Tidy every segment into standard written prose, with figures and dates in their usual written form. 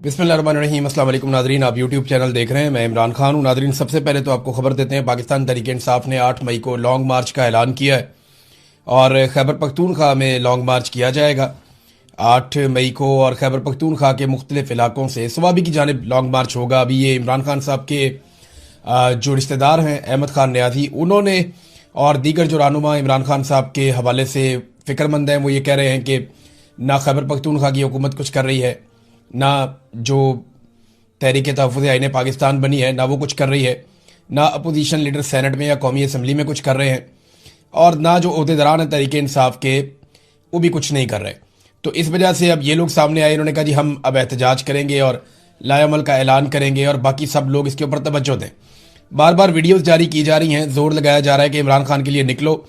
बिस्मिल्लाहिर्रहमानिर्रहीम। अस्सलाम वालेकुम नाजरीन, आप यूट्यूब चैनल देख रहे हैं। मैं इमरान खान हूं। नाजरीन, सबसे पहले तो आपको खबर देते हैं, पाकिस्तान तहरीक-ए-इंसाफ ने 8 मई को लॉन्ग मार्च का ऐलान किया है और खैबर पख्तूनख्वा में लॉन्ग मार्च किया जाएगा 8 मई को। और खैबर पख्तूनख्वा के मुख्तलिफ इलाकों से स्वाबी की जानिब लॉन्ग मार्च होगा। अभी ये इमरान खान साहब के जो रिश्तेदार हैं अहमद खान न्याजी, उन्होंने और दीगर जो रहनुमा इमरान खान साहब के हवाले से फ़िक्रमंद हैं, वो ये कह रहे हैं कि ना खैबर पख्तूनख्वा की हुकूमत कुछ कर रही है, ना जो तहरीक तहफ़्फ़ुज़ आईन पाकिस्तान बनी है ना वो कुछ कर रही है, ना अपोजिशन लीडर सेनेट में या कौमी असम्बली में कुछ कर रहे हैं, और ना जो अहदेदारान हैं तहरीक इंसाफ के वो भी कुछ नहीं कर रहे। तो इस वजह से अब ये लोग सामने आए, इन्होंने कहा जी हम अब एहतजाज करेंगे और लाएअमल का ऐलान करेंगे और बाकी सब लोग इसके ऊपर तवज्जो दें। बार बार वीडियोज़ जारी की जा रही हैं, जोर लगाया जा रहा है कि इमरान खान के लिए निकलो,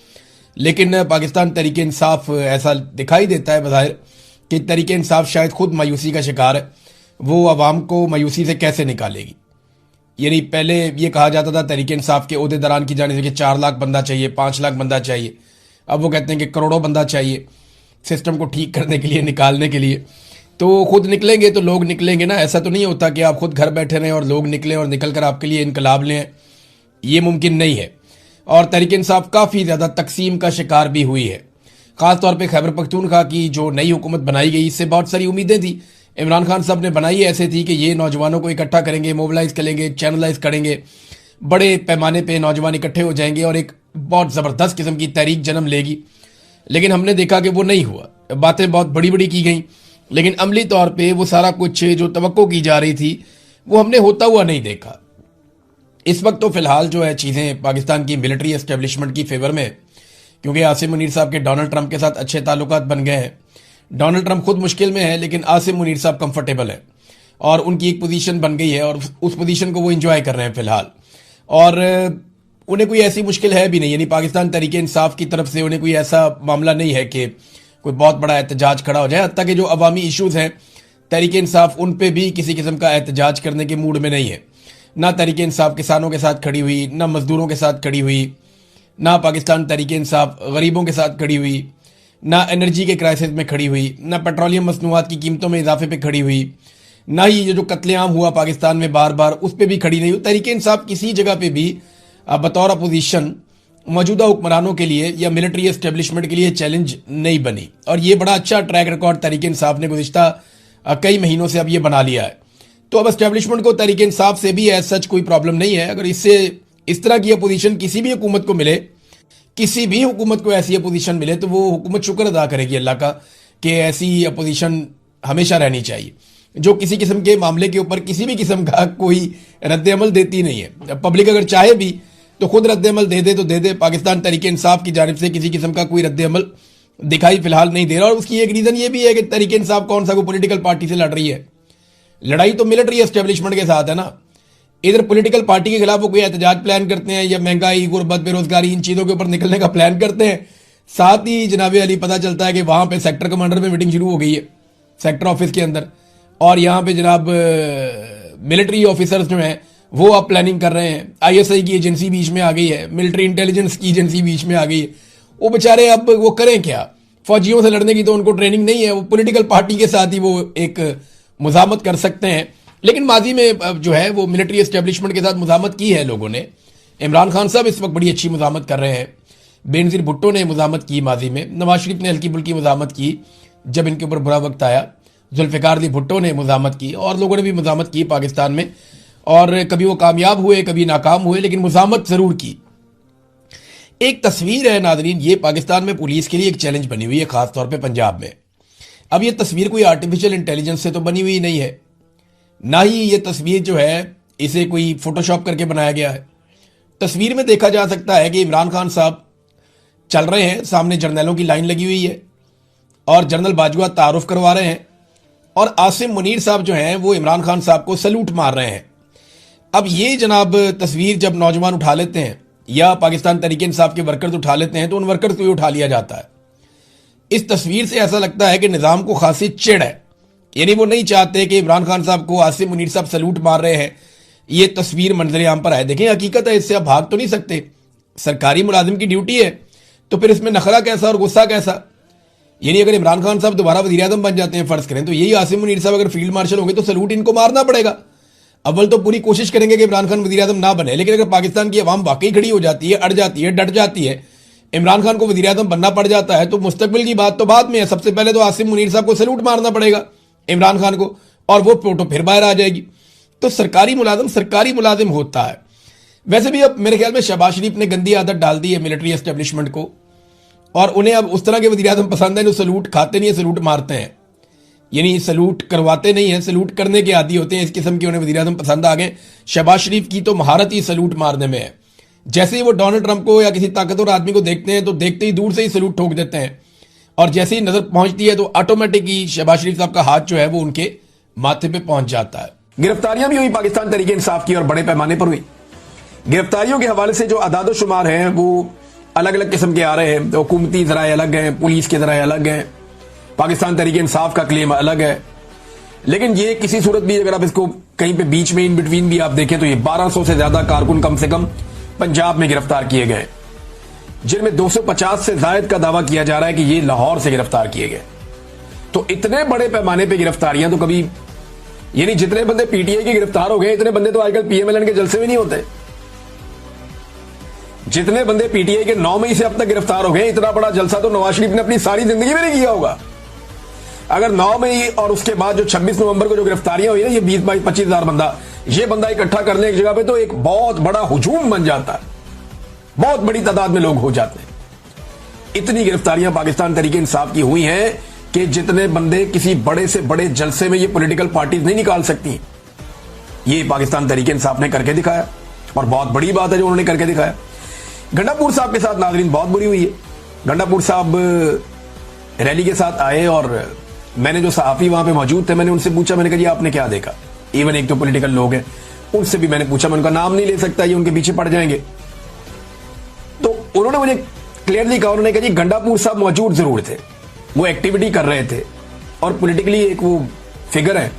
लेकिन पाकिस्तान तहरीक इंसाफ ऐसा दिखाई देता है बज़ाहिर कि तहरीक इंसाफ शायद खुद मायूसी का शिकार है। वो आवाम को मायूसी से कैसे निकालेगी? यानी पहले ये कहा जाता था तहरीक इंसाफ के ओहदेदारान की जाने से कि 4 लाख बंदा चाहिए, 5 लाख बंदा चाहिए, अब वो कहते हैं कि करोड़ों बंदा चाहिए सिस्टम को ठीक करने के लिए, निकालने के लिए। तो खुद निकलेंगे तो लोग निकलेंगे ना। ऐसा तो नहीं होता कि आप खुद घर बैठे रहें और लोग निकलें और निकल कर आपके लिए इनकलाब लें, ये मुमकिन नहीं है। और तहरीक इंसाफ काफ़ी ज़्यादा तकसीम का शिकार भी हुई है। ख़ासतौर पर खैबर पख्तूनख्वा की जो नई हुकूमत बनाई गई, इससे बहुत सारी उम्मीदें थी। इमरान खान साहब ने बनाई ऐसे थी कि ये नौजवानों को इकट्ठा करेंगे, मोबिलाइज करेंगे, चैनलाइज करेंगे, बड़े पैमाने पे नौजवान इकट्ठे हो जाएंगे और एक बहुत ज़बरदस्त किस्म की तहरीक जन्म लेगी। लेकिन हमने देखा कि वो नहीं हुआ। बातें बहुत बड़ी बड़ी की गई, लेकिन अमली तौर पर वो सारा कुछ जो तवक्को की जा रही थी वो हमने होता हुआ नहीं देखा। इस वक्त तो फ़िलहाल जो है चीज़ें पाकिस्तान की मिलिट्री एस्टेब्लिशमेंट की फेवर में, क्योंकि आसिम मुनीर साहब के डोनाल्ड ट्रंप के साथ अच्छे ताल्लुकात बन गए हैं। डोनाल्ड ट्रंप खुद मुश्किल में है, लेकिन आसिम मुनीर साहब कंफर्टेबल है और उनकी एक पोजीशन बन गई है और उस पोजीशन को वो एंजॉय कर रहे हैं फ़िलहाल। और उन्हें कोई ऐसी मुश्किल है भी नहीं, यानी पाकिस्तान तहरीक इंसाफ की तरफ से उन्हें कोई ऐसा मामला नहीं है कि कोई बहुत बड़ा एहतजाज खड़ा हो जाए। हत्ता कि जो अवामी इशूज़ हैं तहरीक इंसाफ उन पर भी किसी किस्म का एहतजाज करने के मूड में नहीं है। ना तहरीक इंसाफ किसानों के साथ खड़ी हुई, ना मजदूरों के साथ खड़ी हुई, ना पाकिस्तान तहरीक इंसाफ गरीबों के साथ खड़ी हुई, ना एनर्जी के क्राइसिस में खड़ी हुई, ना पेट्रोलियम मसनूआत की कीमतों में इजाफे पे खड़ी हुई, ना ही ये जो कत्लेआम हुआ पाकिस्तान में बार बार उस पर भी खड़ी नहीं हुई। तहरीक इंसाफ किसी जगह पे भी बतौर अपोजिशन मौजूदा हुक्मरानों के लिए या मिलिट्री एस्टेब्लिशमेंट के लिए चैलेंज नहीं बनी। और ये बड़ा अच्छा ट्रैक रिकॉर्ड तहरीक इंसाफ ने गुज़िश्ता कई महीनों से अब ये बना लिया है। तो अब एस्टेब्लिशमेंट को तहरीक इंसाफ से भी एज सच कोई प्रॉब्लम नहीं है। अगर इससे इस तरह की अपोजिशन किसी भी हुकूमत को मिले, किसी भी हुकूमत को ऐसी अपोजिशन मिले, तो वो हुकूमत शुक्र अदा करेगी अल्लाह का कि ऐसी अपोजिशन हमेशा रहनी चाहिए जो किसी किस्म के मामले के ऊपर किसी भी किस्म का कोई रद्द-ए-अमल देती नहीं है। पब्लिक अगर चाहे भी तो खुद रद्द-ए-अमल दे दे तो दे दे। पाकिस्तान तहरीक इंसाफ की जानिब से किसी किस्म का कोई रद्द-ए-अमल दिखाई फिलहाल नहीं दे रहा। और उसकी एक रीज़न ये भी है कि तहरीक इंसाफ कौन सा कोई पोलिटिकल पार्टी से लड़ रही है। लड़ाई तो मिलिट्री एस्टेब्लिशमेंट के साथ है ना। इधर पॉलिटिकल पार्टी के खिलाफ वो कोई एहतजाज प्लान करते हैं या महंगाई, गुर्बत, बेरोजगारी, इन चीज़ों के ऊपर निकलने का प्लान करते हैं। साथ ही जनाब अली पता चलता है कि वहाँ पे सेक्टर कमांडर में मीटिंग शुरू हो गई है सेक्टर ऑफिस के अंदर, और यहाँ पे जनाब मिलिट्री ऑफिसर्स जो हैं वो अब प्लानिंग कर रहे हैं। ISI की एजेंसी बीच में आ गई है, मिलिट्री इंटेलिजेंस की एजेंसी बीच में आ गई है। वो बेचारे अब वो करें क्या? फौजियों से लड़ने की तो उनको ट्रेनिंग नहीं है। वो पॉलिटिकल पार्टी के साथ ही वो एक मुज़ामत कर सकते हैं, लेकिन माजी में जो है वो मिलिट्री एस्टेब्लिशमेंट के साथ मुज़ामत की है लोगों ने। इमरान खान साहब इस वक्त बड़ी अच्छी मुज़ामत कर रहे हैं। बेनज़ीर भुट्टो ने मुज़ामत की माजी में, नवाज शरीफ ने हल्की फुल्की मुज़ामत की जब इनके ऊपर बुरा वक्त आया, जुल्फ़िकार अली भुट्टो ने मुज़ामत की और लोगों ने भी मुज़ामत की पाकिस्तान में। और कभी वो कामयाब हुए, कभी नाकाम हुए, लेकिन मुज़ामत ज़रूर की। एक तस्वीर है नाज़रीन, ये पाकिस्तान में पुलिस के लिए एक चैलेंज बनी हुई है, ख़ासतौर पर पंजाब में। अब ये तस्वीर कोई आर्टिफिशियल इंटेलिजेंस से तो बनी हुई नहीं है, ना ही ये तस्वीर जो है इसे कोई फोटोशॉप करके बनाया गया है। तस्वीर में देखा जा सकता है कि इमरान खान साहब चल रहे हैं, सामने जर्नलों की लाइन लगी हुई है और जनरल बाजवा तारुफ करवा रहे हैं और आसिम मुनीर साहब जो हैं वो इमरान खान साहब को सैल्यूट मार रहे हैं। अब ये जनाब तस्वीर जब नौजवान उठा लेते हैं या पाकिस्तान तहरीक इंसाफ के वर्कर्स उठा लेते हैं तो उन वर्कर्स को भी उठा लिया जाता है। इस तस्वीर से ऐसा लगता है कि निज़ाम को खासी चिढ़ है, यानी वो नहीं चाहते कि इमरान खान साहब को आसिम मुनीर साहब सैल्यूट मार रहे हैं, ये तस्वीर मंजर आम पर आए। देखें, हकीकत है, इससे आप भाग तो नहीं सकते। सरकारी मुलाजिम की ड्यूटी है, तो फिर इसमें नखरा कैसा और गुस्सा कैसा? यानी अगर इमरान खान साहब दोबारा वज़ीर-ए-आज़म बन जाते हैं, फर्ज करें, तो यही आसिम मुनीर साहब अगर फील्ड मार्शल होंगे तो सलूट इनको मारना पड़ेगा। अव्वल तो पूरी कोशिश करेंगे कि इमरान खान वज़ीर-ए-आज़म ना बने, लेकिन अगर पाकिस्तान की अवाम वाकई खड़ी हो जाती है, अड़ जाती है, डट जाती है, इमरान खान को वज़ीर-ए-आज़म बनना पड़ जाता है, तो मुस्तकबिल की बात तो बाद में है। सबसे पहले तो आसिम मुनीर साहब को सलूट मारना पड़ेगा इमरान खान को, और वो फोटो फिर बाहर आ जाएगी। तो सरकारी मुलाजिम होता है। वैसे भी अब मेरे ख्याल में शहबाज शरीफ ने गंदी आदत डाल दी है मिलिट्री एस्टेब्लिशमेंट को, और उन्हें अब उस तरह के वज़ीर-ए-आज़म पसंद है जो सलूट खाते नहीं है, सलूट मारते हैं। यानी सलूट करवाते नहीं है, सलूट करने के आदी होते हैं। इस किस्म के उन्हें वज़ीर-ए-आज़म पसंद आ गए। शहबाज शरीफ की तो महारत ही सलूट मारने में है। जैसे ही वो डोनाल्ड ट्रंप को या किसी ताकतवर आदमी को देखते हैं तो देखते ही दूर से ही सलूट ठोक देते हैं, और जैसे ही नजर पहुंचती है तो ऑटोमेटिक ही शहबाज शरीफ साहब का हाथ जो है वो उनके माथे पे पहुंच जाता है। गिरफ्तारियां भी हुई पाकिस्तान तहरीक इंसाफ की, और बड़े पैमाने पर हुई। गिरफ्तारियों के हवाले से जो अदाद शुमार हैं वो अलग अलग किस्म के आ रहे हैं। तो हुकूमती ज़राए अलग हैं, पुलिस के ज़राए अलग हैं, पाकिस्तान तहरीक इंसाफ का क्लेम अलग है। लेकिन ये किसी सूरत भी अगर आप इसको कहीं पे बीच में इन बिटवीन भी आप देखें तो ये 1200 से ज्यादा कारकुन कम से कम पंजाब में गिरफ्तार किए गए, जिनमें 250 से जायद का दावा किया जा रहा है कि ये लाहौर से गिरफ्तार किए गए। तो इतने बड़े पैमाने पे गिरफ्तारियां तो कभी, यानी जितने बंदे पीटीआई के गिरफ्तार हो गए, इतने बंदे तो आजकल पीएमएलएन के जलसे में नहीं होते। जितने बंदे पीटीआई के 9 मई से अब तक गिरफ्तार हो गए, इतना बड़ा जलसा तो नवाज शरीफ ने अपनी सारी जिंदगी में नहीं किया होगा। अगर 9 मई और उसके बाद जो 26 नवंबर को जो गिरफ्तारियां हुई ना, ये 20-22-25 हजार बंदा, ये बंदा इकट्ठा करने एक जगह पे तो एक बहुत बड़ा हुजूम बन जाता है, बहुत बड़ी तादाद में लोग हो जाते हैं। इतनी गिरफ्तारियां पाकिस्तान तहरीक इंसाफ की हुई हैं कि जितने बंदे किसी बड़े से बड़े जलसे में ये पॉलिटिकल पार्टीज नहीं निकाल सकती, ये पाकिस्तान तहरीक इंसाफ ने करके दिखाया, और बहुत बड़ी बात है जो उन्होंने करके दिखाया। गंडापुर साहब के साथ नाजरीन बहुत बुरी हुई है। गंडापुर साहब रैली के साथ आए, और मैंने जो सहाफी वहां पे मौजूद थे, मैंने उनसे पूछा, मैंने कहा जी आपने क्या देखा। इवन एक तो पॉलिटिकल लोग हैं, उनसे भी मैंने पूछा, मैं उनका नाम नहीं ले सकता, ये उनके पीछे पड़ जाएंगे। तो उन्होंने मुझे क्लियरली कहा, उन्होंने कहा जी गंडापुर साहब मौजूद जरूर थे, वो एक्टिविटी कर रहे थे, और पॉलिटिकली एक वो फिगर है,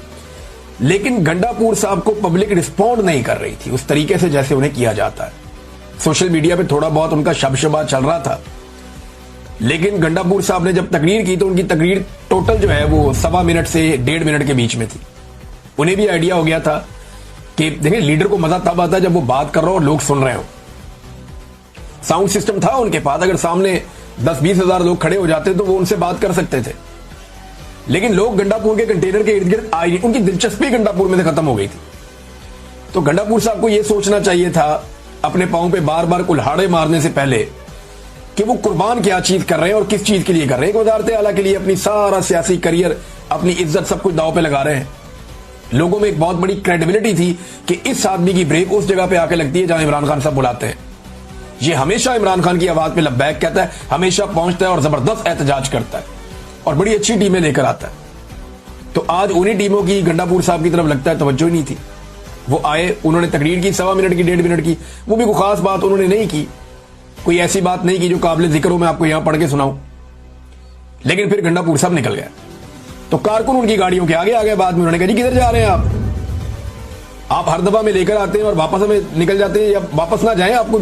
लेकिन गंडापुर साहब को पब्लिक रिस्पॉन्ड नहीं कर रही थी उस तरीके से जैसे उन्हें किया जाता है। सोशल मीडिया पे थोड़ा बहुत उनका शब्द चल रहा था, लेकिन गंडापुर साहब ने जब तकरीर की तो उनकी तकरीर टोटल जो है वो 1.25 मिनट से 1.5 मिनट के बीच में थी। उन्हें भी आइडिया हो गया था कि देखिए लीडर को मजा तब आता है जब वो बात कर रहा हो और लोग सुन रहे हो। साउंड सिस्टम था उनके पास, अगर सामने 10-20 हजार लोग खड़े हो जाते तो वो उनसे बात कर सकते थे, लेकिन लोग गंडापुर के कंटेनर के इर्द गिर्द आए नहीं, उनकी दिलचस्पी गंडापुर में से खत्म हो गई थी। तो गंडापुर साहब को यह सोचना चाहिए था अपने पांव पे बार बार कुल्हाड़े मारने से पहले कि वो कुर्बान क्या चीज कर रहे हैं और किस चीज के लिए कर रहे हैं। वजारत आला के लिए अपनी सारा सियासी करियर, अपनी इज्जत, सब कुछ दांव पे लगा रहे हैं। लोगों में एक बहुत बड़ी क्रेडिबिलिटी थी कि इस आदमी की ब्रेक उस जगह पे आके लगती है जहां इमरान खान साहब बुलाते हैं। ये हमेशा इमरान खान की आवाज पे लब्बैक कहता है, हमेशा पहुंचता है और जबरदस्त एहतजाज करता है और बड़ी अच्छी टीमें लेकर आता है। तो आज उन्हीं टीमों की गंडापुर साहब की तरफ लगता है तवज्जो ही नहीं थी। वो आए, उन्होंने तकरीर की 1.25 मिनट की, 1.5 मिनट की, वो भी कोई खास बात उन्होंने नहीं की, कोई ऐसी बात नहीं की जो काबिल जिक्र हो मैं आपको यहां पढ़ के सुनाऊं। लेकिन फिर गंडापुर साहब निकल गया तो कारकुन उनकी गाड़ियों के आगे आ गए। बाद में उन्होंने कहा जी किधर जा रहे हैं आप हर दफा में लेकर आते हैं और वापस हमें निकल जाते हैं, या वापस ना जाएं, आपको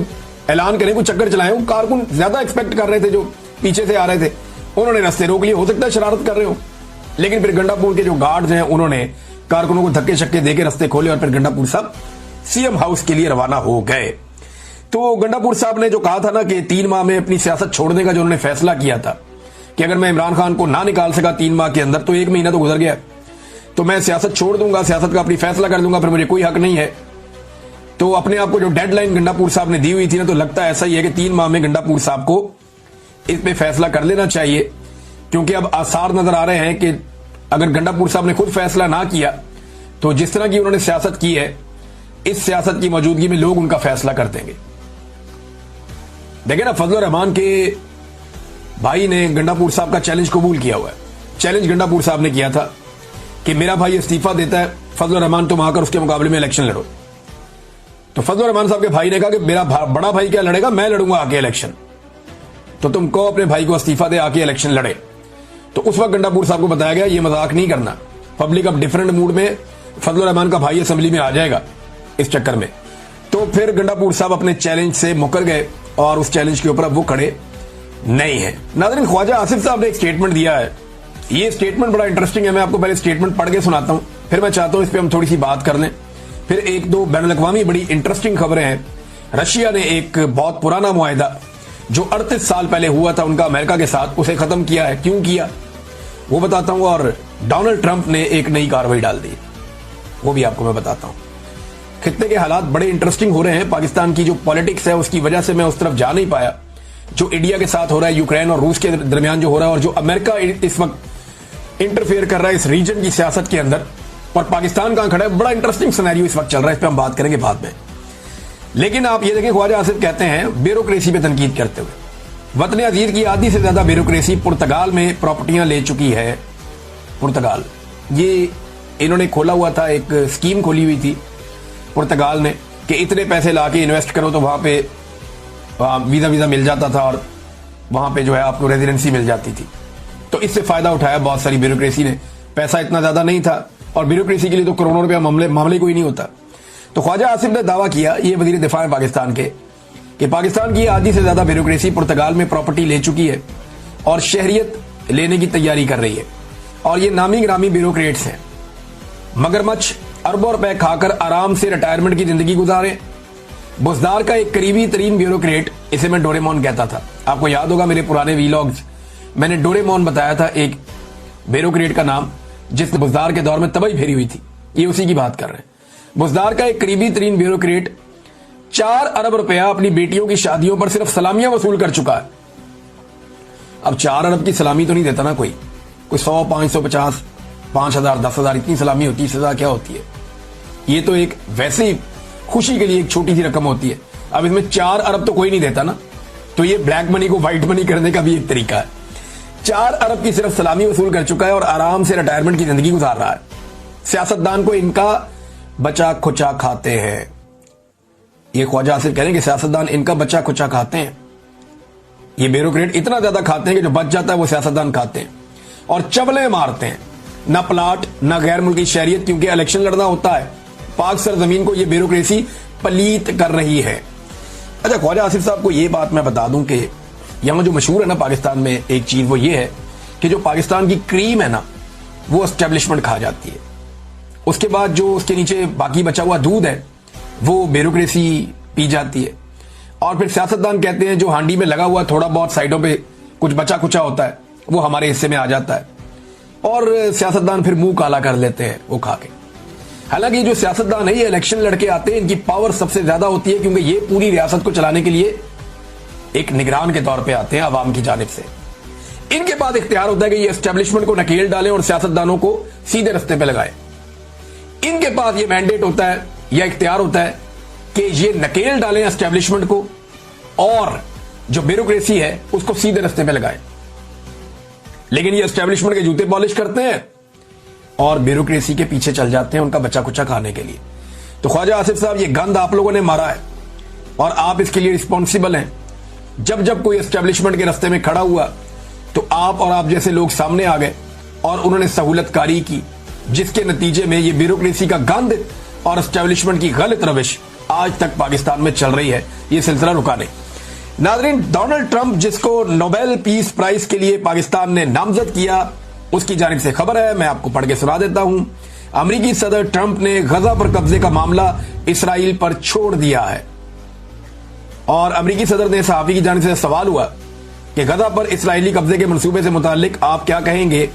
ऐलान करें, कुछ चक्कर चलाएं। वो कारकुन ज्यादा एक्सपेक्ट कर रहे थे जो पीछे से आ रहे थे, उन्होंने रास्ते रोक लिए। हो सकता है शरारत कर रहे हो, लेकिन फिर गंडापुर के जो गार्ड्स हैं उन्होंने कारकुनों को धक्के शक्के देकर रास्ते खोले और फिर गंडापुर साहब सीएम हाउस के लिए रवाना हो गए। तो गंडापुर साहब ने जो कहा था ना कि 3 माह में अपनी सियासत छोड़ने का जो उन्होंने फैसला किया था कि अगर मैं इमरान खान को ना निकाल सका 3 माह के अंदर तो 1 महीना तो गुजर गया, तो मैं सियासत छोड़ दूंगा, सियासत का अपनी फैसला कर दूंगा, फिर मुझे कोई हक नहीं है। तो अपने आप को जो डेडलाइन गंडापुर साहब ने दी हुई थी ना, तो लगता है ऐसा ही है कि 3 माह में गंडापुर साहब को इस पे फैसला कर लेना चाहिए, क्योंकि अब आसार नजर आ रहे हैं कि अगर गंडापुर साहब ने खुद फैसला ना किया तो जिस तरह की उन्होंने सियासत की है, इस सियासत की मौजूदगी में लोग उनका फैसला कर देंगे। देखिए ना, फजलुर रहमान के भाई ने गंडापुर साहब का चैलेंज कबूल किया हुआ है। चैलेंज गंडापुर साहब ने किया था कि मेरा भाई इस्तीफा देता है, फजलुर रहमान तुम आकर उसके मुकाबले में इलेक्शन लड़ो। तो फजलुर रहमान साहब के भाई ने कहा कि मेरा बड़ा भाई क्या लड़ेगा, मैं लड़ूंगा आके इलेक्शन, तो तुम कहो अपने भाई को इस्तीफा दे आके इलेक्शन लड़े। तो उस वक्त गंडापुर साहब को बताया गया ये मजाक नहीं करना, पब्लिक अब डिफरेंट मूड में, फजलुर रहमान का भाई असेंबली में आ जाएगा इस चक्कर में। तो फिर गंडापुर साहब अपने चैलेंज से मुकर गए और उस चैलेंज के ऊपर अब वो खड़े नहीं है। नाज़रीन, ख्वाजा आसिफ साहब ने एक स्टेटमेंट दिया है। ये स्टेटमेंट बड़ा इंटरेस्टिंग है। मैं आपको पहले स्टेटमेंट पढ़ के सुनाता हूं, फिर मैं चाहता हूं इस पर हम थोड़ी सी बात कर लें। फिर एक दो बैनुल-अक़वामी बड़ी इंटरेस्टिंग खबरें हैं। रशिया ने एक बहुत पुराना मुआहिदा जो 38 साल पहले हुआ था उनका अमेरिका के साथ, उसे खत्म किया है। क्यों किया वो बताता हूं। और डोनाल्ड ट्रंप ने एक नई कार्रवाई डाल दी, वो भी आपको मैं बताता हूं। खित्ते के हालात बड़े इंटरेस्टिंग हो रहे हैं। पाकिस्तान की जो पॉलिटिक्स है उसकी वजह से मैं उस तरफ जा नहीं पाया। जो इंडिया के साथ हो रहा है, यूक्रेन और रूस के दरमियान जो हो रहा है, और जो अमेरिका इस वक्त इंटरफेयर कर रहा है इस रीजन की सियासत के अंदर, और पाकिस्तान कहां खड़ा है, बड़ा इंटरेस्टिंग सिनेरियो इस वक्त चल रहा है। इस पर हम बात करेंगे बाद में। लेकिन आप ये देखें, ख्वाजा आसिफ कहते हैं ब्यूरोक्रेसी पे तनकीद करते हुए, वतन अजीज की आधी से ज्यादा ब्यूरोक्रेसी पुर्तगाल में प्रॉपर्टियां ले चुकी है। पुर्तगाल, ये इन्होंने खोला हुआ था, एक स्कीम खोली हुई थी पुर्तगाल ने कि इतने पैसे ला के इन्वेस्ट करो तो वहां पे वीजा मिल जाता था और वहां पे जो है आपको रेजिडेंसी मिल जाती थी। तो इससे फायदा उठाया बहुत सारी ब्यूरोक्रेसी ने। पैसा इतना ज्यादा नहीं था और ब्यूरोक्रेसी के लिए तो करोड़ों रुपया मामले कोई नहीं होता। तो ख्वाजा आसिफ ने दावा किया, ये वजीर दिफा है पाकिस्तान के, कि पाकिस्तान की आधी से ज्यादा ब्यूरोक्रेसी पुर्तगाल में प्रॉपर्टी ले चुकी है और शहरियत लेने की तैयारी कर रही है। और ये नामी गिरामी ब्यूरोक्रेट्स हैं। मगरमच्छ अरबों रुपए खाकर आराम से रिटायरमेंट की जिंदगी गुजारे। बुज़दार का एक करीबी तरीन ब्यूरोक्रेट, इसे मैं डोरेमोन कहता था। आपको याद होगा मेरे पुराने वीलॉग्स, मैंने डोरेमोन बताया था एक ब्यूरोक्रेट का नाम, जिसने बुज़दार के दौर में तबाही फेरी हुई थी। ये उसी की बात कर रहे हैं। बुज़दार का एक करीबी तरीन ब्यूरोक्रेट 4 अरब रुपया अपनी बेटियों की शादियों पर सिर्फ सलामियां वसूल कर चुका है। अब 4 अरब की सलामी तो नहीं देता ना कोई 100, 550, 5,000, 10,000 इतनी सलामी होती है। 30,000 क्या होती है? ये तो एक वैसे ही खुशी के लिए एक छोटी सी रकम होती है। अब इसमें 4 अरब तो कोई नहीं देता ना, तो ये ब्लैक मनी को व्हाइट मनी करने का भी एक तरीका है। 4 अरब की सिर्फ सलामी वसूल कर चुका है और आराम से रिटायरमेंट की जिंदगी गुजार रहा है। सियासतदान को इनका बचा खुचा खाते हैं। ये ख्वाजा आसिफ कह रहे हैं कि सियासतदान इनका बचा खुचा खाते हैं। ये ब्यूरोक्रेट इतना ज्यादा खाते हैं कि जो बच जाता है वो सियासतदान खाते हैं और चबले मारते हैं। ना प्लाट, ना गैर मुल्की शहरियत, क्योंकि इलेक्शन लड़ना होता है। पाक सरजमीन को ये ब्यूरोक्रेसी पलीत कर रही है। अच्छा, ख्वाजा आसिफ साहब को ये बात मैं बता दूं कि यहां जो मशहूर है ना पाकिस्तान में एक चीज, वो ये है कि जो पाकिस्तान की क्रीम है ना, वो एस्टेब्लिशमेंट खा जाती है। उसके बाद जो उसके नीचे बाकी बचा हुआ दूध है वो ब्यूरोक्रेसी पी जाती है। और फिर सियासतदान कहते हैं जो हांडी में लगा हुआ थोड़ा बहुत साइडों पे कुछ बचा कुचा होता है वो हमारे हिस्से में आ जाता है, और सियासतदान फिर मुंह काला कर लेते हैं वो खा के। हालांकि जो सियासतदान है ये इलेक्शन लड़के आते हैं, इनकी पावर सबसे ज्यादा होती है, क्योंकि ये पूरी रियासत को चलाने के लिए एक निगरान के तौर पे आते हैं अवाम की जानिब से। इनके पास इख्तियार होता है कि ये एस्टेब्लिशमेंट को नकेल डालें और सियासतदानों को सीधे रास्ते पे लगाएं। इनके पास ये मैंडेट होता है या इख्तियार होता है कि ये नकेल डालें एस्टेब्लिशमेंट को और जो ब्यूरोक्रेसी है उसको सीधे रास्ते पे लगाएं। लेकिन ये एस्टेब्लिशमेंट के जूते पॉलिश करते हैं और ब्यूरोक्रेसी के पीछे चल जाते हैं उनका बच्चा कुचा खाने के लिए। तो ख्वाजा आसिफ साहब, ये गंद आप लोगों ने मारा है और आप इसके लिए रिस्पॉन्सिबल हैं। जब जब कोई एस्टेब्लिशमेंट के रास्ते में खड़ा हुआ तो आप और आप जैसे लोग सामने आ गए और उन्होंने सहूलतकारी की, जिसके नतीजे में ये ब्यूरोक्रेसी का गंद और एस्टेब्लिशमेंट की गलत रविश आज तक पाकिस्तान में चल रही है। ये सिलसिला रुका नहीं। नाज़रीन, डोनाल्ड ट्रंप, जिसको नोबेल पीस प्राइज के लिए पाकिस्तान ने नामजद किया, उसकी जानिब से खबर है, मैं आपको पढ़ के सुना देता हूं। अमेरिकी सदर ट्रंप ने गजा पर कब्जे का मामला इसराइल पर छोड़ दिया है। और अमेरिकी सदर ने सहाफी की जानिब से सवाल हुआ कि गजा पर इसराइली कब्जे के मंसूबे से मुतालिक आप क्या कहेंगे,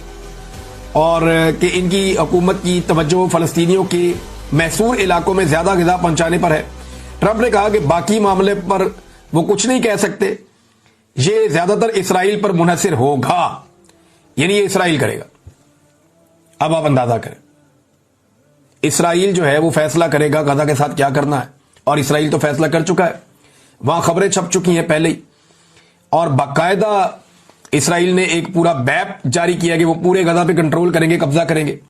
और कि इनकी हुकूमत की तवज्जो फलस्तीनियों के महसूर इलाकों में ज्यादा ग़िज़ा पहुंचाने पर है। ट्रंप ने कहा कि बाकी मामले पर वो कुछ नहीं कह सकते, ये ज्यादातर इसराइल पर मुनहसिर होगा, यानी ये इसराइल करेगा। अब आप अंदाजा करें, इसराइल जो है वो फैसला करेगा गजा के साथ क्या करना है, और इसराइल तो फैसला कर चुका है। वहां खबरें छप चुकी हैं पहले ही, और बाकायदा इसराइल ने एक पूरा मैप जारी किया कि वो पूरे गजा पे कंट्रोल करेंगे, कब्जा करेंगे।